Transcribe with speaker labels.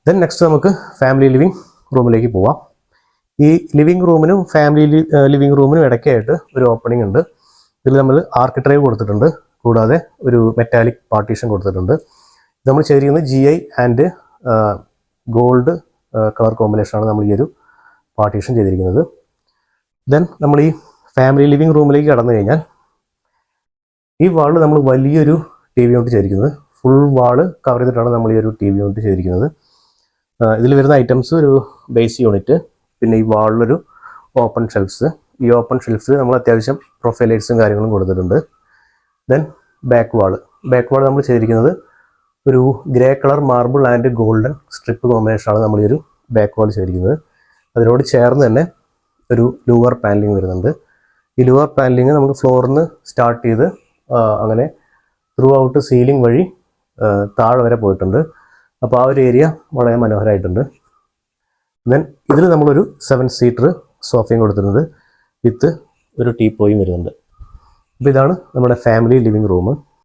Speaker 1: Then next നമുക്ക് family living റൂമിലേക്ക് പോവാം. ഈ ലിവിങ് റൂമിനും ഫാമിലി ലിവിങ് റൂമിനും ഇടയ്ക്കായിട്ട് ഒരു ഓപ്പണിംഗ് ഉണ്ട്. ഇതിൽ നമ്മൾ ആർക്കിട്രൈവ് കൊടുത്തിട്ടുണ്ട്, കൂടാതെ ഒരു മെറ്റാലിക് പാർട്ടീഷൻ കൊടുത്തിട്ടുണ്ട്. ഇത് നമ്മൾ ചെയ്തിരിക്കുന്നത് GI ആൻഡ് ഗോൾഡ് കളർ കോമ്പിനേഷനാണ് നമ്മൾ ഈ ഒരു പാർട്ടീഷൻ ചെയ്തിരിക്കുന്നത്. ദെൻ നമ്മൾ ഈ ഫാമിലി ലിവിങ് റൂമിലേക്ക് കടന്നു കഴിഞ്ഞാൽ ഈ വാളിൽ നമ്മൾ വലിയൊരു TV യൂണിറ്റ് ചെയ്തിരിക്കുന്നത്. ഫുൾ വാള് കവർ ചെയ്തിട്ടാണ് നമ്മൾ ഈ ഒരു TV യൂണിറ്റ് ചെയ്തിരിക്കുന്നത്. ഇതിൽ വരുന്ന ഐറ്റംസ് ഒരു ബേസ് യൂണിറ്റ്, പിന്നെ ഈ വാളിലൊരു ഓപ്പൺ ഷെൽഫ്സ്. ഈ ഓപ്പൺ ഷെൽഫ്സ് നമ്മൾ അത്യാവശ്യം പ്രൊഫൈലൈറ്റ്സും കാര്യങ്ങളും കൊടുത്തിട്ടുണ്ട്. ദെൻ ബാക്ക് വാള് നമ്മൾ ചെയ്തിരിക്കുന്നത് ഒരു grey colour marble and golden strip കോമ്പിനേഷനാണ് നമ്മൾ ഈ ഒരു ബാക്ക് വാൾ ചെയ്തിരിക്കുന്നത്. അതിനോട് ചേർന്ന് തന്നെ ഒരു ലൂവർ പാനലിങ് വരുന്നുണ്ട്. ഈ ലൂവർ പാനലിങ് നമുക്ക് ഫ്ലോറിൽ നിന്ന് സ്റ്റാർട്ട് ചെയ്ത് അങ്ങനെ ത്രൂ ഔട്ട് സീലിംഗ് വഴി താഴെ വരെ പോയിട്ടുണ്ട്. അപ്പോൾ ആ ഒരു ഏരിയ വളരെ മനോഹരമായിട്ടുണ്ട്. ദെൻ ഇതിൽ നമ്മളൊരു 7 സീറ്റർ സോഫയും കൊടുത്തിട്ടുണ്ട്, വിത്ത് ഒരു ടീപ്പോയും വരുന്നുണ്ട്. അപ്പോൾ ഇതാണ് നമ്മുടെ ഫാമിലി ലിവിങ് റൂം.